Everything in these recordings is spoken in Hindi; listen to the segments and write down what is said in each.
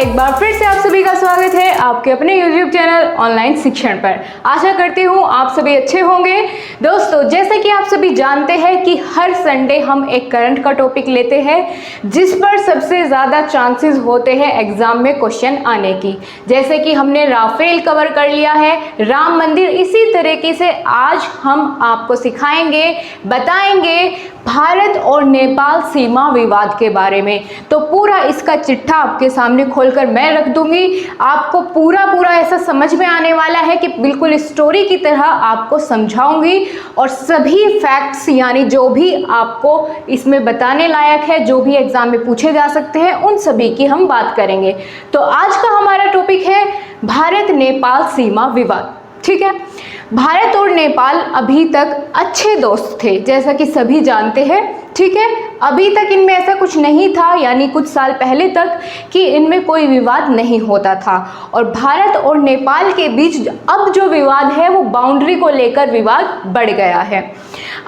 एक बार फिर से आप सभी का स्वागत है आपके अपने YouTube चैनल ऑनलाइन शिक्षण पर। आशा करती हूँ आप सभी अच्छे होंगे। दोस्तों, जैसे कि आप सभी जानते हैं कि हर संडे हम एक करंट का टॉपिक लेते हैं जिस पर सबसे ज़्यादा चांसेस होते हैं एग्जाम में क्वेश्चन आने की। जैसे कि हमने राफेल कवर कर लिया है, राम मंदिर, इसी तरीके से आज हम आपको सिखाएंगे, बताएंगे भारत और नेपाल सीमा विवाद के बारे में। तो पूरा इसका चिट्ठा आपके सामने खोलकर मैं रख दूंगी। आपको पूरा ऐसा समझ में आने वाला है कि बिल्कुल स्टोरी की तरह आपको समझाऊंगी और सभी फैक्ट्स यानी जो भी आपको इसमें बताने लायक है, जो भी एग्जाम में पूछे जा सकते हैं, उन सभी की हम बात करेंगे। तो आज का हमारा टॉपिक है भारत नेपाल सीमा विवाद। ठीक है, भारत और नेपाल अभी तक अच्छे दोस्त थे, जैसा कि सभी जानते हैं। ठीक है, अभी तक इनमें ऐसा कुछ नहीं था, यानी कुछ साल पहले तक कि इनमें कोई विवाद नहीं होता था। और भारत और नेपाल के बीच अब जो विवाद है वो बाउंड्री को लेकर विवाद बढ़ गया है।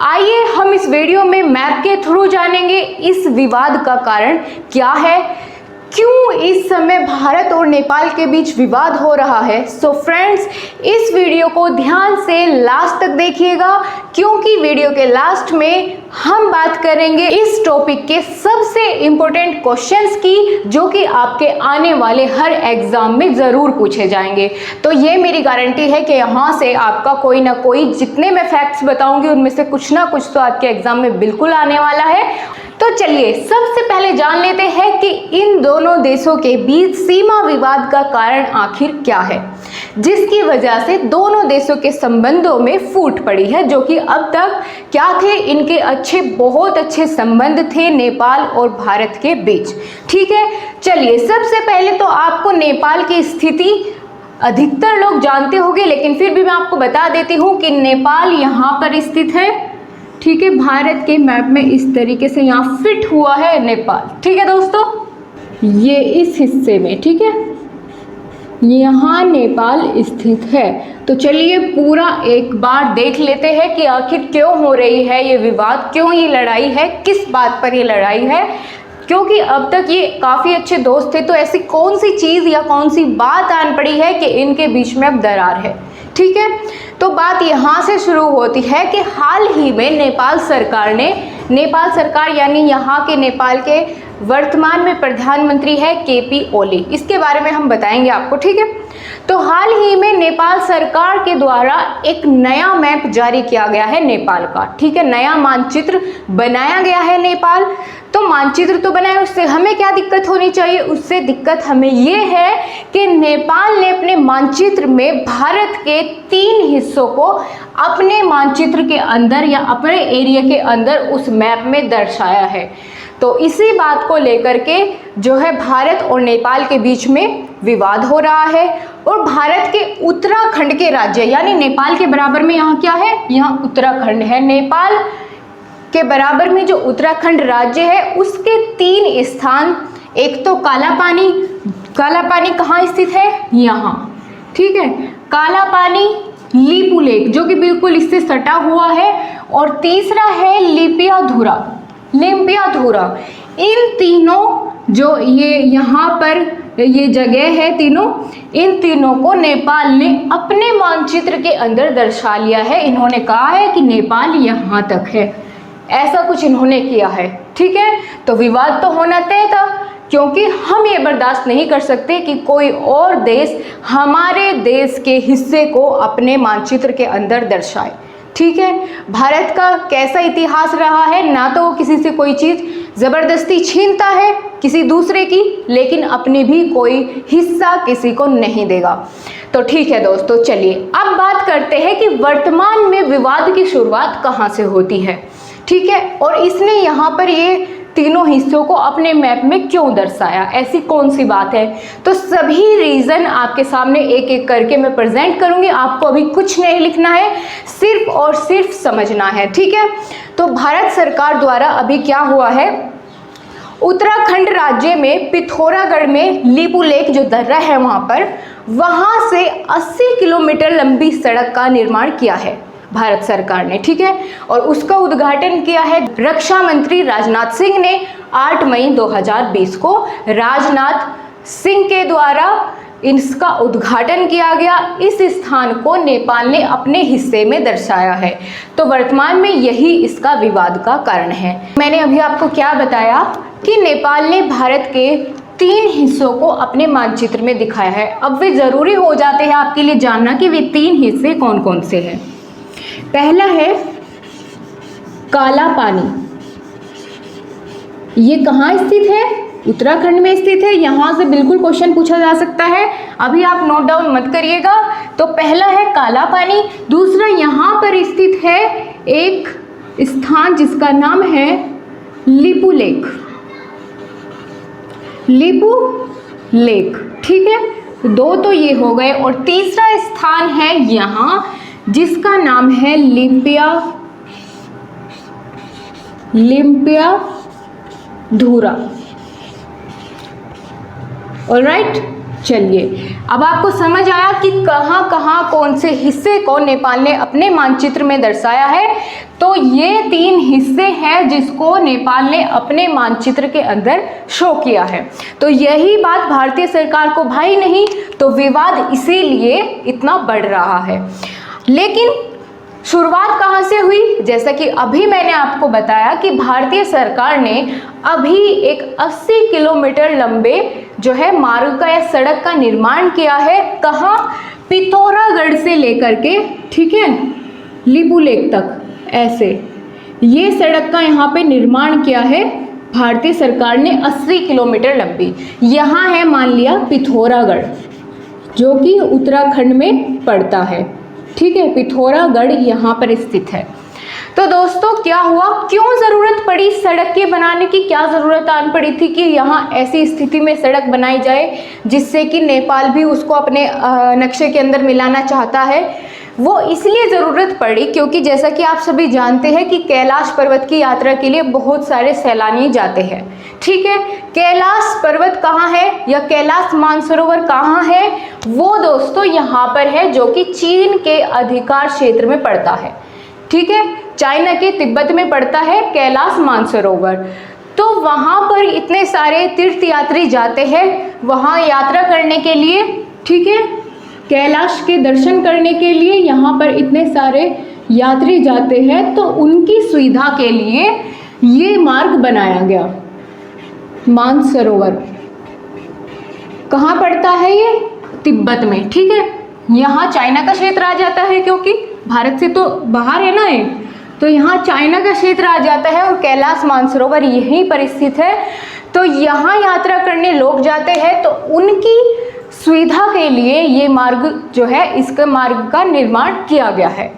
आइए हम इस वीडियो में मैप के थ्रू जानेंगे इस विवाद का कारण क्या है, क्यों इस समय भारत और नेपाल के बीच विवाद हो रहा है। सो फ्रेंड्स, इस वीडियो को ध्यान से लास्ट तक देखिएगा, क्योंकि वीडियो के लास्ट में हम बात करेंगे इस टॉपिक के सबसे इम्पोर्टेंट क्वेश्चंस की, जो कि आपके आने वाले हर एग्जाम में ज़रूर पूछे जाएंगे। तो ये मेरी गारंटी है कि यहाँ से आपका कोई ना कोई, जितने मैं फैक्ट्स बताऊंगी उनमें से कुछ ना कुछ तो आपके एग्जाम में बिल्कुल आने वाला है। तो चलिए सबसे पहले जान लेते हैं कि इन दोनों देशों के बीच सीमा विवाद का कारण आखिर क्या है, जिसकी वजह से दोनों देशों के संबंधों में फूट पड़ी है, जो कि अब तक क्या थे, इनके बहुत अच्छे संबंध थे नेपाल और भारत के बीच। ठीक है, चलिए सबसे पहले तो आपको नेपाल की स्थिति अधिकतर लोग जानते होंगे, लेकिन फिर भी मैं आपको बता देती हूँ कि नेपाल यहाँ पर स्थित है। ठीक है, भारत के मैप में इस तरीके से यहाँ फिट हुआ है नेपाल। ठीक है दोस्तों, ये इस हिस्से में, ठीक है, यहाँ नेपाल स्थित है। तो चलिए पूरा एक बार देख लेते हैं कि आखिर क्यों हो रही है ये विवाद, क्यों ये लड़ाई है, किस बात पर ये लड़ाई है। क्योंकि अब तक ये काफ़ी अच्छे दोस्त थे, तो ऐसी कौन सी चीज़ या कौन सी बात आन पड़ी है कि इनके बीच में अब दरार है। ठीक है, तो बात यहाँ से शुरू होती है कि हाल ही में नेपाल सरकार यानी यहाँ के नेपाल के वर्तमान में प्रधानमंत्री है केपी ओली, इसके बारे में हम बताएंगे आपको। ठीक है, तो हाल ही में नेपाल सरकार के द्वारा एक नया मैप जारी किया गया है नेपाल का। ठीक है, नया मानचित्र बनाया गया है नेपाल। तो मानचित्र तो बनाया, उससे हमें क्या दिक्कत होनी चाहिए, उससे दिक्कत हमें ये है कि नेपाल ने अपने मानचित्र में भारत के 3 हिस्सों को अपने मानचित्र के अंदर या अपने एरिया के अंदर उस मैप में दर्शाया है। तो इसी बात को लेकर के जो है भारत और नेपाल के बीच में विवाद हो रहा है। और भारत के उत्तराखंड के राज्य, यानी नेपाल के बराबर में यहाँ क्या है, यहाँ उत्तराखंड है, नेपाल के बराबर में जो उत्तराखंड राज्य है उसके 3 स्थान, एक तो काला पानी कहाँ स्थित है, यहाँ। ठीक है, काला पानी, लीपू लेक जो कि बिल्कुल इससे सटा हुआ है, और तीसरा है लिम्पियाधुरा। इन तीनों जो ये यहाँ पर ये जगह है तीनों, इन तीनों को नेपाल ने अपने मानचित्र के अंदर दर्शा लिया है। इन्होंने कहा है कि नेपाल यहाँ तक है, ऐसा कुछ इन्होंने किया है। ठीक है, तो विवाद तो होना तय था, क्योंकि हम ये बर्दाश्त नहीं कर सकते कि कोई और देश हमारे देश के हिस्से को अपने मानचित्र के अंदर दर्शाए। ठीक है, भारत का कैसा इतिहास रहा है, ना तो वो किसी से कोई चीज़ ज़बरदस्ती छीनता है किसी दूसरे की, लेकिन अपनी भी कोई हिस्सा किसी को नहीं देगा। तो ठीक है दोस्तों, चलिए अब बात करते हैं कि वर्तमान में विवाद की शुरुआत कहाँ से होती है। ठीक है, और इसने यहाँ पर ये तीनों हिस्सों को अपने मैप में क्यों दर्शाया, ऐसी कौन सी बात है। तो सभी रीज़न आपके सामने एक एक करके मैं प्रेजेंट करूंगी, आपको अभी कुछ नहीं लिखना है, सिर्फ और सिर्फ समझना है। ठीक है, तो भारत सरकार द्वारा अभी क्या हुआ है, उत्तराखंड राज्य में पिथौरागढ़ में लीपू लेक जो दर्रा है वहाँ से 80 किलोमीटर लंबी सड़क का निर्माण किया है भारत सरकार ने। ठीक है, और उसका उद्घाटन किया है रक्षा मंत्री राजनाथ सिंह ने 8 मई 2020 को। राजनाथ सिंह के द्वारा इसका उद्घाटन किया गया। इस स्थान को नेपाल ने अपने हिस्से में दर्शाया है। तो वर्तमान में यही इसका विवाद का कारण है। मैंने अभी आपको क्या बताया कि नेपाल ने भारत के 3 हिस्सों को अपने मानचित्र में दिखाया है। अब वे ज़रूरी हो जाते हैं आपके लिए जानना कि वे 3 हिस्से कौन कौन से हैं। पहला है काला पानी। ये कहाँ स्थित है? उत्तराखंड में स्थित है। यहाँ से बिल्कुल क्वेश्चन पूछा जा सकता है, अभी आप नोट डाउन मत करिएगा। तो पहला है काला पानी। दूसरा, यहाँ पर स्थित है एक स्थान जिसका नाम है लिपू लेक। लिपू लेक, ठीक है। 2 तो ये हो गए। और तीसरा स्थान है यहाँ जिसका नाम है लिम्पिया धूरा। ऑलराइट, चलिए अब आपको समझ आया कि कहाँ कहाँ कौन से हिस्से को नेपाल ने अपने मानचित्र में दर्शाया है। तो ये 3 हिस्से हैं जिसको नेपाल ने अपने मानचित्र के अंदर शो किया है। तो यही बात भारतीय सरकार को भाई नहीं, तो विवाद इसीलिए इतना बढ़ रहा है। लेकिन शुरुआत कहाँ से हुई? जैसा कि अभी मैंने आपको बताया कि भारतीय सरकार ने अभी एक 80 किलोमीटर लंबे जो है मार्ग का या सड़क का निर्माण किया है। कहाँ? पिथौरागढ़ से लेकर के, ठीक है, लिपू लेक तक, ऐसे ये सड़क का यहाँ पे निर्माण किया है भारतीय सरकार ने 80 किलोमीटर लंबी। यहाँ है मान लिया पिथौरागढ़, जो कि उत्तराखंड में पड़ता है, ठीक है। पिथौरागढ़ यहाँ पर स्थित है। तो दोस्तों क्या हुआ, क्यों ज़रूरत पड़ी सड़क के बनाने की? क्या ज़रूरत आन पड़ी थी कि यहाँ ऐसी स्थिति में सड़क बनाई जाए जिससे कि नेपाल भी उसको अपने नक्शे के अंदर मिलाना चाहता है? वो इसलिए ज़रूरत पड़ी क्योंकि जैसा कि आप सभी जानते हैं कि कैलाश पर्वत की यात्रा के लिए बहुत सारे सैलानी जाते हैं, ठीक है। कैलाश पर्वत कहाँ है या कैलाश मानसरोवर कहाँ है? वो दोस्तों यहाँ पर है, जो कि चीन के अधिकार क्षेत्र में पड़ता है, ठीक है। चाइना के तिब्बत में पड़ता है कैलाश मानसरोवर। तो वहाँ पर इतने सारे तीर्थयात्री जाते हैं वहाँ यात्रा करने के लिए, ठीक है, कैलाश के दर्शन करने के लिए यहाँ पर इतने सारे यात्री जाते हैं। तो उनकी सुविधा के लिए ये मार्ग बनाया गया। मानसरोवर कहाँ पड़ता है? ये तिब्बत में, ठीक है। यहाँ चाइना का क्षेत्र आ जाता है क्योंकि भारत से तो बाहर है ना ये, तो यहाँ चाइना का क्षेत्र आ जाता है और कैलाश मानसरोवर यहीं पर स्थित है। तो यहाँ यात्रा करने लोग जाते हैं, तो उनकी सुविधा के लिए ये मार्ग जो है, इसके मार्ग का निर्माण किया गया है।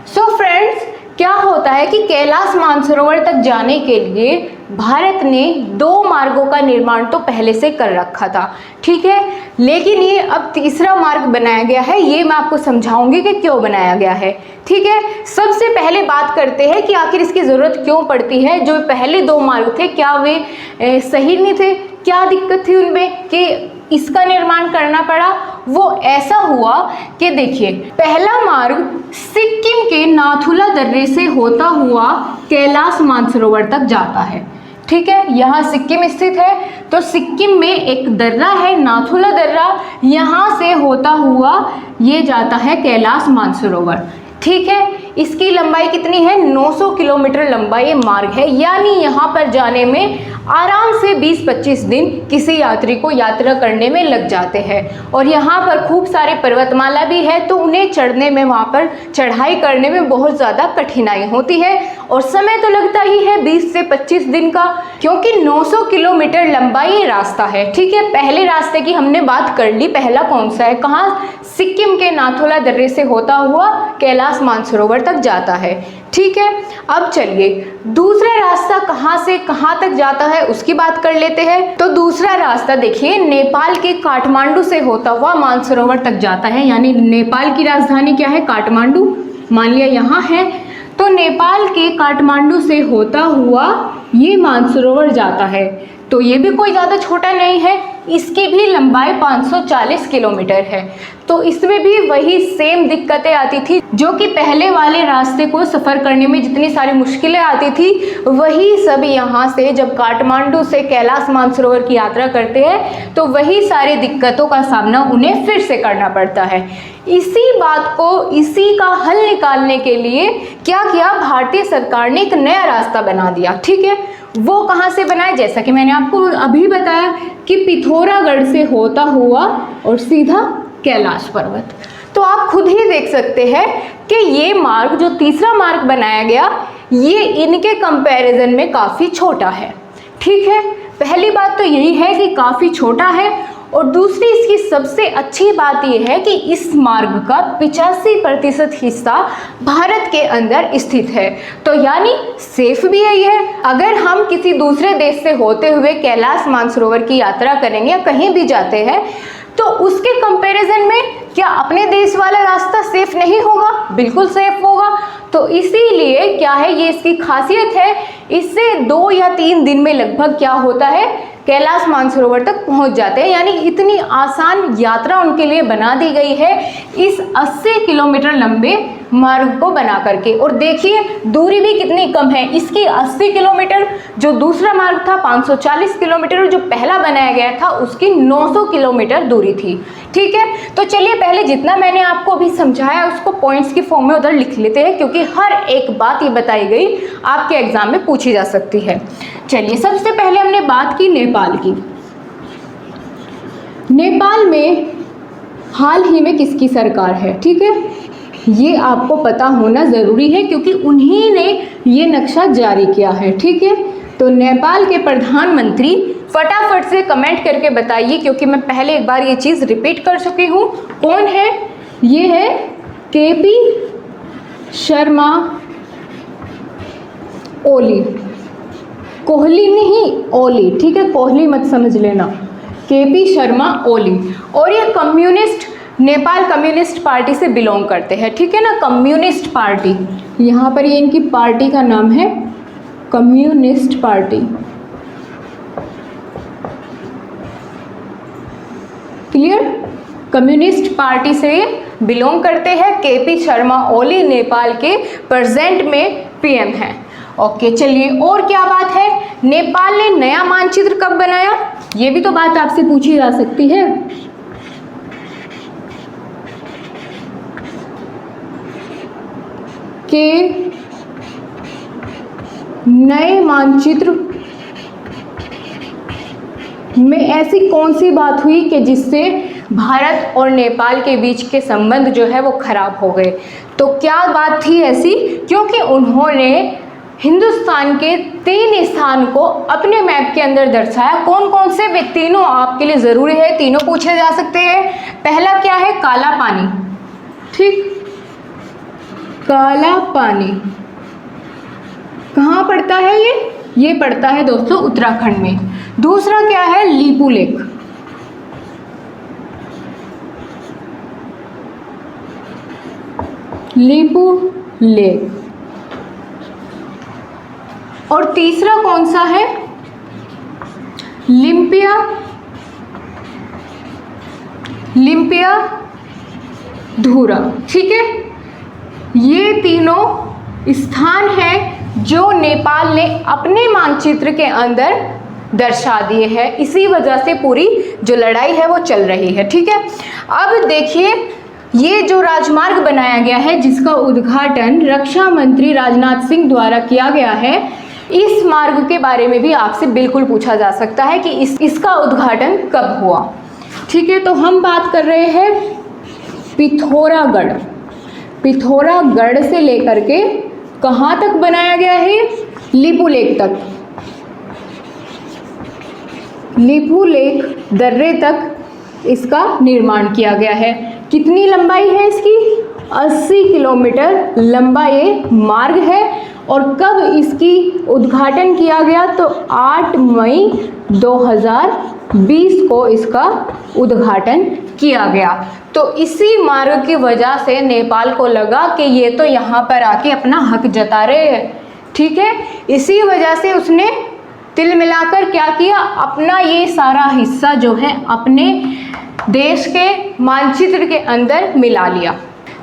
सो फ्रेंड्स, क्या होता है कि कैलाश मानसरोवर तक जाने के लिए भारत ने 2 मार्गों का निर्माण तो पहले से कर रखा था, ठीक है। लेकिन ये अब तीसरा मार्ग बनाया गया है। ये मैं आपको समझाऊंगी कि क्यों बनाया गया है, ठीक है। सबसे पहले बात करते हैं कि आखिर इसकी ज़रूरत क्यों पड़ती है। जो पहले 2 मार्ग थे, क्या वे सही नहीं थे? क्या दिक्कत थी उनमें कि इसका निर्माण करना पड़ा? वो ऐसा हुआ कि देखिए, पहला मार्ग सिक्किम के नाथुला दर्रे से होता हुआ कैलाश मानसरोवर तक जाता है, ठीक है। यहाँ सिक्किम स्थित है, तो सिक्किम में एक दर्रा है नाथुला दर्रा, यहाँ से होता हुआ ये जाता है कैलाश मानसरोवर, ठीक है। इसकी लंबाई कितनी है? 900 किलोमीटर लंबा ये मार्ग है। यानी यहाँ पर जाने में आराम से 20-25 दिन किसी यात्री को यात्रा करने में लग जाते हैं। और यहाँ पर खूब सारे पर्वतमाला भी है, तो उन्हें चढ़ने में, वहाँ पर चढ़ाई करने में बहुत ज़्यादा कठिनाई होती है और समय तो लगता ही है 20 से 25 दिन का, क्योंकि 900 किलोमीटर लंबा ये रास्ता है, ठीक है। पहले रास्ते की हमने बात कर ली। पहला कौन सा है? कहाँ? सिक्किम के नाथुला दर्रे से होता हुआ कैलाश मानसरोवर तक जाता है, ठीक है। अब चलिए दूसरा रास्ता कहाँ से कहाँ तक जाता है उसकी बात कर लेते हैं। तो दूसरा रास्ता देखिए, नेपाल के काठमांडू से होता हुआ मानसरोवर तक जाता है। यानी नेपाल की राजधानी क्या है? काठमांडू, मान लिया यहाँ है। तो नेपाल के काठमांडू से होता हुआ ये मानसरोवर जाता है, तो ये भी कोई ज़्यादा छोटा नहीं है, इसकी भी लंबाई 540 किलोमीटर है। तो इसमें भी वही सेम दिक्कतें आती थी जो कि पहले वाले रास्ते को सफ़र करने में जितनी सारी मुश्किलें आती थी, वही सब यहाँ से जब काठमांडू से कैलाश मानसरोवर की यात्रा करते हैं तो वही सारी दिक्कतों का सामना उन्हें फिर से करना पड़ता है। इसी बात को, इसी का हल निकालने के लिए क्या किया, भारतीय सरकार ने एक नया रास्ता बना दिया। ठीक है, वो कहाँ से बनाया, जैसा कि मैंने आपको अभी बताया कि पिथौरागढ़ से होता हुआ और सीधा कैलाश पर्वत। तो आप खुद ही देख सकते हैं कि ये मार्ग, जो तीसरा मार्ग बनाया गया, ये इनके कंपैरिजन में काफ़ी छोटा है। ठीक है, पहली बात तो यही है कि काफ़ी छोटा है, और दूसरी इसकी सबसे अच्छी बात यह है कि इस मार्ग का 85% हिस्सा भारत के अंदर स्थित है। तो यानी सेफ भी यही है। अगर हम किसी दूसरे देश से होते हुए कैलाश मानसरोवर की यात्रा करेंगे या कहीं भी जाते हैं तो उसके कंपैरिजन में क्या अपने देश वाला रास्ता सेफ नहीं होगा? बिल्कुल सेफ होगा। तो इसीलिए क्या है, ये इसकी खासियत है, इससे 2 या 3 दिन में लगभग क्या होता है, कैलाश मानसरोवर तक पहुंच जाते हैं। यानी इतनी आसान यात्रा उनके लिए बना दी गई है इस 80 किलोमीटर लंबे मार्ग को बना करके। और देखिए दूरी भी कितनी कम है, इसकी 80 किलोमीटर, जो दूसरा मार्ग था 540 किलोमीटर, जो पहला बनाया गया था उसकी 900 किलोमीटर दूरी थी। ठीक है, तो चलिए पहले जितना मैंने आपको अभी समझाया उसको पॉइंट्स की फॉर्म में उधर लिख लेते हैं, क्योंकि हर एक बात ये बताई गई आपके एग्जाम में पूछी जा सकती है। चलिए, सबसे पहले हमने बात की नेपाल की। नेपाल में हाल ही में किसकी सरकार है? ठीक है, ये आपको पता होना ज़रूरी है क्योंकि उन्हीं ने ये नक्शा जारी किया है। ठीक है, तो नेपाल के प्रधानमंत्री, फटाफट से कमेंट करके बताइए क्योंकि मैं पहले एक बार ये चीज़ रिपीट कर चुकी हूँ। कौन है? ये है केपी शर्मा ओली। कोहली नहीं, ओली। ठीक है, कोहली मत समझ लेना, केपी शर्मा ओली। और ये कम्युनिस्ट, नेपाल कम्युनिस्ट पार्टी से बिलोंग करते हैं। ठीक है ना, कम्युनिस्ट पार्टी, यहाँ पर ये इनकी पार्टी का नाम है communist party. Clear? Communist party से बिलोंग करते हैं। केपी शर्मा ओली नेपाल के प्रेजेंट में पीएम हैं। ओके, चलिए और क्या बात है, नेपाल ने नया मानचित्र कब बनाया? ये भी तो बात आपसे पूछी जा सकती है। कि नए मानचित्र में ऐसी कौन सी बात हुई कि जिससे भारत और नेपाल के बीच के संबंध जो है वो खराब हो गए? तो क्या बात थी ऐसी? क्योंकि उन्होंने हिंदुस्तान के 3 स्थान को अपने मैप के अंदर दर्शाया। कौन कौन से? वे तीनों आपके लिए ज़रूरी है, तीनों पूछे जा सकते हैं। पहला क्या है? काला पानी। ठीक, काला पानी कहाँ पड़ता है? ये पड़ता है दोस्तों उत्तराखंड में। दूसरा क्या है? लीपू लेक। लीपू लेक। और तीसरा कौन सा है? लिम्पिया धूरा। ठीक है, ये तीनों स्थान हैं जो नेपाल ने अपने मानचित्र के अंदर दर्शा दिए हैं। इसी वजह से पूरी जो लड़ाई है वो चल रही है। ठीक है, अब देखिए ये जो राजमार्ग बनाया गया है जिसका उद्घाटन रक्षा मंत्री राजनाथ सिंह द्वारा किया गया है, इस मार्ग के बारे में भी आपसे बिल्कुल पूछा जा सकता है कि इसका उद्घाटन कब हुआ। ठीक है, तो हम बात कर रहे हैं पिथौरागढ़ से लेकर के कहाँ तक बनाया गया है? लीपू लेक तक, लीपू लेक दर्रे तक इसका निर्माण किया गया है। कितनी लंबाई है इसकी? 80 किलोमीटर लंबा ये मार्ग है। और कब इसकी उद्घाटन किया गया? तो 8 मई 2020 को इसका उद्घाटन किया गया। तो इसी मार्ग की वजह से नेपाल को लगा कि ये तो यहाँ पर आके अपना हक जता रहे हैं। ठीक है, इसी वजह से उसने तिल मिलाकर क्या किया, अपना ये सारा हिस्सा जो है अपने देश के मानचित्र के अंदर मिला लिया।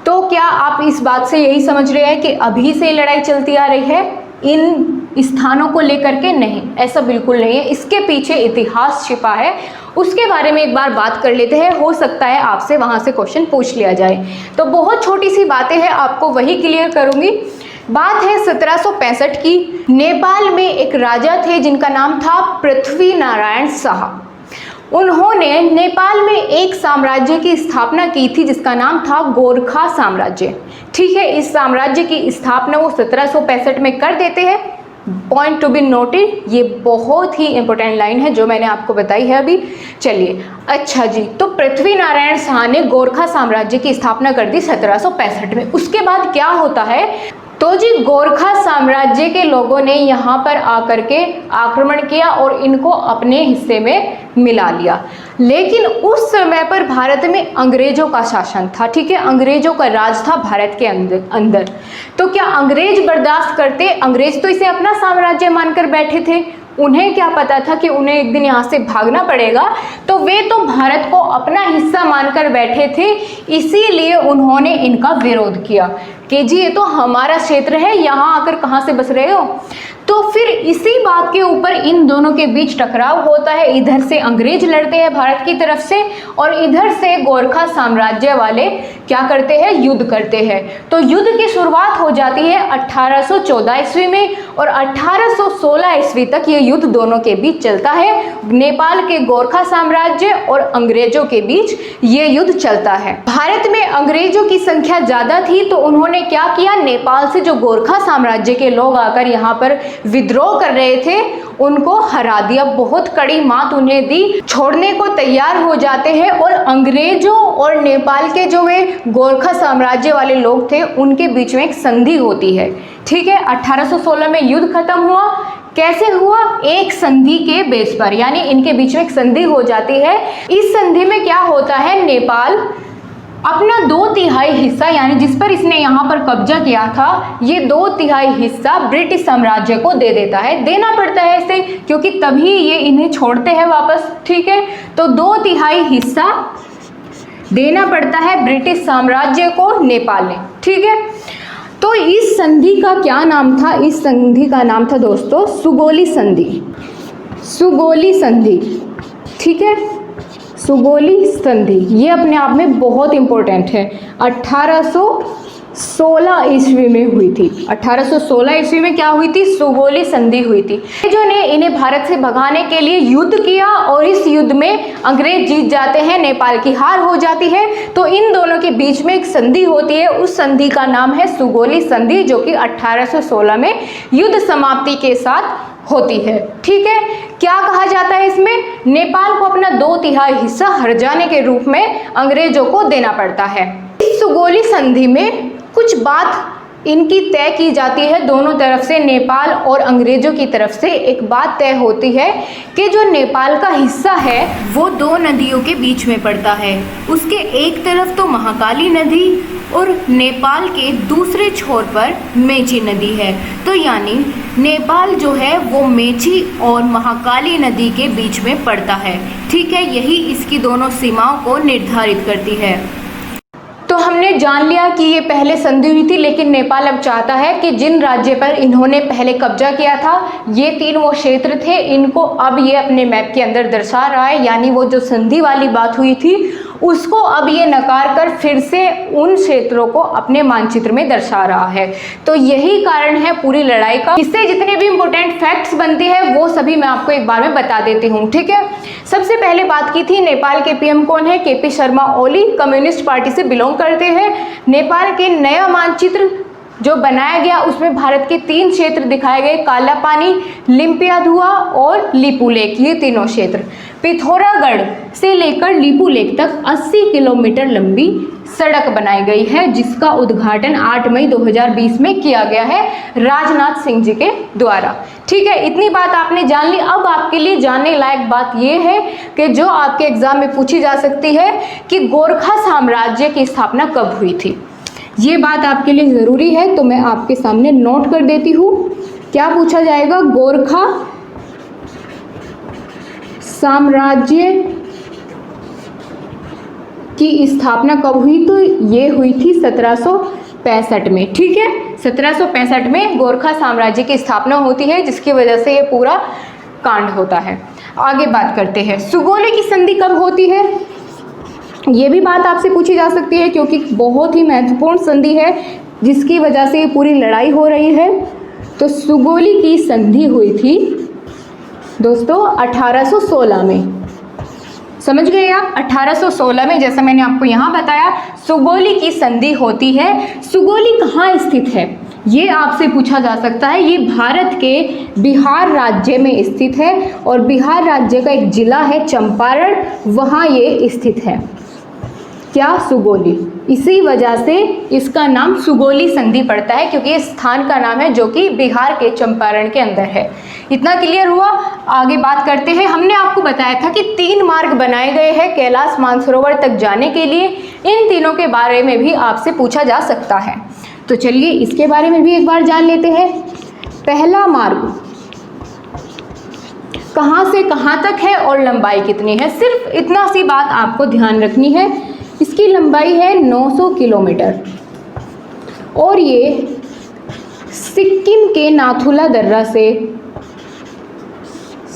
तो क्या आप इस बात से यही समझ रहे हैं कि अभी से लड़ाई चलती आ रही है इन स्थानों को लेकर के? नहीं, ऐसा बिल्कुल नहीं है, इसके पीछे इतिहास छिपा है, उसके बारे में एक बार बात कर लेते हैं। हो सकता है आपसे वहां से क्वेश्चन पूछ लिया जाए। तो बहुत छोटी सी बातें हैं, आपको वही क्लियर करूंगी। बात है 1765 की। नेपाल में एक राजा थे जिनका नाम था पृथ्वी नारायण शाह। उन्होंने नेपाल में एक साम्राज्य की स्थापना की थी जिसका नाम था गोरखा साम्राज्य। ठीक है, इस साम्राज्य की स्थापना वो 1765 में कर देते हैं। पॉइंट टू बी नोटेड, ये बहुत ही इंपॉर्टेंट लाइन है जो मैंने आपको बताई है अभी। चलिए, अच्छा जी, तो पृथ्वी नारायण शाह ने गोरखा साम्राज्य की स्थापना कर दी 1765 में। उसके बाद क्या होता है, तो जी गोरखा साम्राज्य के लोगों ने यहाँ पर आकर के आक्रमण किया और इनको अपने हिस्से में मिला लिया। लेकिन उस समय पर भारत में अंग्रेजों का शासन था। ठीक है, अंग्रेजों का राज था भारत के अंदर। तो क्या अंग्रेज बर्दाश्त करते? अंग्रेज तो इसे अपना साम्राज्य मानकर बैठे थे। उन्हें क्या पता था कि उन्हें एक दिन यहाँ से भागना पड़ेगा, तो वे तो भारत को अपना हिस्सा मानकर बैठे थे। इसीलिए उन्होंने इनका विरोध किया कि जी ये तो हमारा क्षेत्र है, यहाँ आकर कहाँ से बस रहे हो। तो फिर इसी बात के ऊपर इन दोनों के बीच टकराव होता है। इधर से अंग्रेज लड़ते हैं भारत की तरफ से और इधर से गोरखा साम्राज्य वाले क्या करते हैं, युद्ध करते हैं। तो युद्ध की शुरुआत हो जाती है 1814 ईस्वी में और 1816 ईस्वी तक ये युद्ध दोनों के बीच चलता है। नेपाल के गोरखा साम्राज्य और अंग्रेजों के बीच ये युद्ध चलता है। भारत में अंग्रेजों की संख्या ज्यादा थी तो उन्होंने क्या किया, नेपाल से जो गोरखा साम्राज्य के लोग आकर यहाँ पर विद्रोह कर रहे थे उनको हरा दिया। बहुत कड़ी मात उन्हें दी, छोड़ने को तैयार हो जाते हैं। और अंग्रेजों और नेपाल के जो वे गोरखा साम्राज्य वाले लोग थे उनके बीच में एक संधि होती है। ठीक है, 1816 में युद्ध खत्म हुआ। कैसे हुआ? एक संधि के बेस पर, यानी इनके बीच में एक संधि हो जाती है। इस संधि में क्या होता है, नेपाल अपना 2/3 हिस्सा, यानी जिस पर इसने यहाँ पर कब्जा किया था, ये 2/3 हिस्सा ब्रिटिश साम्राज्य को दे देता है। देना पड़ता है इसे क्योंकि तभी ये इन्हें छोड़ते हैं वापस। ठीक है, तो 2/3 हिस्सा देना पड़ता है ब्रिटिश साम्राज्य को नेपाल ने। ठीक है, तो इस संधि का क्या नाम था? इस संधि का नाम था दोस्तों सुगोली संधि। सुगोली संधि, ठीक है, सुगोली संधि ये अपने आप में बहुत इंपॉर्टेंट है। 1816 ईस्वी में हुई थी। 1816 ईस्वी में क्या हुई थी? सुगोली संधि हुई थी। अंग्रेजों ने इन्हें भारत से भगाने के लिए युद्ध किया और इस युद्ध में अंग्रेज जीत जाते हैं, नेपाल की हार हो जाती है। तो इन दोनों के बीच में एक संधि होती है, उस संधि का नाम है सुगोली संधि, जो कि 1816 में युद्ध समाप्ति के साथ होती है। ठीक है, क्या कहा जाता है इसमें? नेपाल को अपना 2/3 हिस्सा हर्जाने के रूप में अंग्रेजों को देना पड़ता है। इस सुगोली संधि में कुछ बात इनकी तय की जाती है दोनों तरफ से, नेपाल और अंग्रेजों की तरफ से। एक बात तय होती है कि जो नेपाल का हिस्सा है वो 2 नदियों के बीच में पड़ता है। उसके एक तरफ तो महाकाली नदी और नेपाल के दूसरे छोर पर मेची नदी है। तो यानी नेपाल जो है वो मेची और महाकाली नदी के बीच में पड़ता है। ठीक है, यही इसकी दोनों सीमाओं को निर्धारित करती है। तो हमने जान लिया कि ये पहले संधि हुई थी, लेकिन नेपाल अब चाहता है कि जिन राज्य पर इन्होंने पहले कब्जा किया था, ये 3 वो क्षेत्र थे, इनको अब ये अपने मैप के अंदर दर्शा रहा है। यानी वो जो संधि वाली बात हुई थी उसको अब ये नकार कर फिर से उन क्षेत्रों को अपने मानचित्र में दर्शा रहा है। तो यही कारण है पूरी लड़ाई का। इससे जितने भी इंपॉर्टेंट फैक्ट्स बनते हैं वो सभी मैं आपको एक बार में बता देती हूँ। ठीक है, सबसे पहले बात की थी नेपाल के पीएम कौन है? KP Sharma Oli, communist party से बिलोंग करते हैं। नेपाल के नया मानचित्र जो बनाया गया उसमें भारत के 3 क्षेत्र दिखाए गए, काला पानी, लिम्पियाधुआ और लिपू लेक। ये तीनों क्षेत्र, पिथौरागढ़ से लेकर लिपू लेक तक 80 किलोमीटर लंबी सड़क बनाई गई है, जिसका उद्घाटन 8 मई 2020 में किया गया है राजनाथ सिंह जी के द्वारा। ठीक है, इतनी बात आपने जान ली। अब आपके लिए जानने लायक बात यह है कि जो आपके एग्जाम में पूछी जा सकती है कि गोरखा साम्राज्य की स्थापना कब हुई थी। ये बात आपके लिए ज़रूरी है, तो मैं आपके सामने नोट कर देती हूँ। क्या पूछा जाएगा? गोरखा साम्राज्य की स्थापना कब हुई? तो ये हुई थी 1765 में। ठीक है, 1765 में गोरखा साम्राज्य की स्थापना होती है, जिसकी वजह से ये पूरा कांड होता है। आगे बात करते हैं, सुगोली की संधि कब होती है? ये भी बात आपसे पूछी जा सकती है, क्योंकि बहुत ही महत्वपूर्ण संधि है, जिसकी वजह से ये पूरी लड़ाई हो रही है। तो सुगोली की संधि हुई थी दोस्तों 1816 में। समझ गए आप? 1816 में, जैसा मैंने आपको यहाँ बताया, सुगोली की संधि होती है। सुगोली कहाँ स्थित है ये आपसे पूछा जा सकता है। ये भारत के बिहार राज्य में स्थित है, और बिहार राज्य का एक जिला है चंपारण, वहाँ ये स्थित है। क्या? सुगोली। इसी वजह से इसका नाम सुगोली संधि पड़ता है, क्योंकि ये स्थान का नाम है जो कि बिहार के चंपारण के अंदर है। इतना क्लियर हुआ? आगे बात करते हैं। हमने आपको बताया था कि 3 मार्ग बनाए गए हैं कैलाश मानसरोवर तक जाने के लिए। इन तीनों के बारे में भी आपसे पूछा जा सकता है, तो चलिए इसके बारे में भी एक बार जान लेते हैं। पहला मार्ग कहाँ से कहाँ तक है और लंबाई कितनी है? सिर्फ इतना सी बात आपको ध्यान रखनी है। इसकी लंबाई है 900 किलोमीटर, और ये सिक्किम के नाथुला दर्रा से,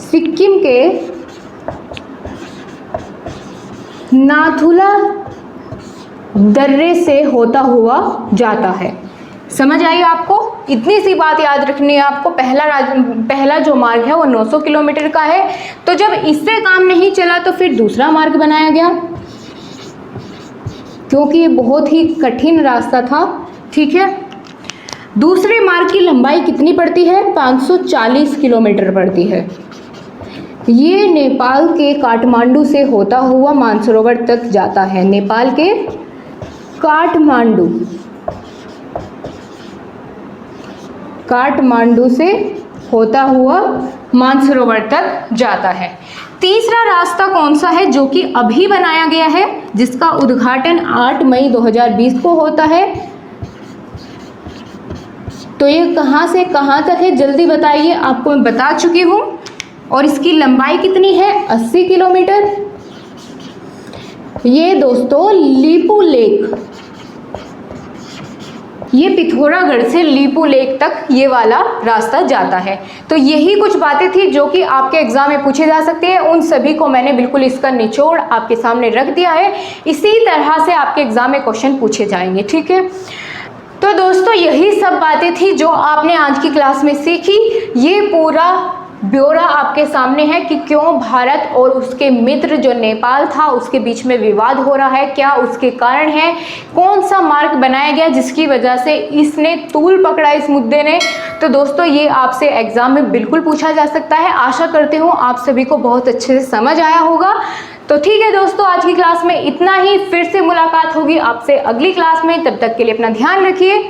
सिक्किम के नाथुला दर्रे से होता हुआ जाता है। समझ आई आपको? इतनी सी बात याद रखनी है आपको। पहला जो मार्ग है वो 900 किलोमीटर का है। तो जब इससे काम नहीं चला तो फिर दूसरा मार्ग बनाया गया, क्योंकि ये बहुत ही कठिन रास्ता था। ठीक है, दूसरे मार्ग की लंबाई कितनी पड़ती है? 540 किलोमीटर पड़ती है। ये नेपाल के काठमांडू से होता हुआ मानसरोवर तक जाता है। नेपाल के काठमांडू से होता हुआ मानसरोवर तक जाता है। तीसरा रास्ता कौन सा है जो कि अभी बनाया गया है, जिसका उद्घाटन 8 मई 2020 को होता है? तो ये कहाँ से कहाँ तक है जल्दी बताइए, आपको मैं बता चुकी हूँ। और इसकी लंबाई कितनी है? 80 किलोमीटर। ये दोस्तों लीपू लेक, ये पिथौरागढ़ से लीपू लेक तक ये वाला रास्ता जाता है। तो यही कुछ बातें थी जो कि आपके एग्जाम में पूछी जा सकती है। उन सभी को मैंने बिल्कुल इसका निचोड़ आपके सामने रख दिया है। इसी तरह से आपके एग्जाम में क्वेश्चन पूछे जाएंगे। ठीक है, तो दोस्तों यही सब बातें थी जो आपने आज की क्लास में सीखी। ये पूरा ब्यौरा आपके सामने है कि क्यों भारत और उसके मित्र जो नेपाल था उसके बीच में विवाद हो रहा है, क्या उसके कारण है, कौन सा मार्ग बनाया गया जिसकी वजह से इसने तूल पकड़ा इस मुद्दे ने। तो दोस्तों ये आपसे एग्जाम में बिल्कुल पूछा जा सकता है। आशा करती हूँ आप सभी को बहुत अच्छे से समझ आया होगा। तो ठीक है दोस्तों, आज की क्लास में इतना ही। फिर से मुलाकात होगी आपसे अगली क्लास में। तब तक के लिए अपना ध्यान रखिए।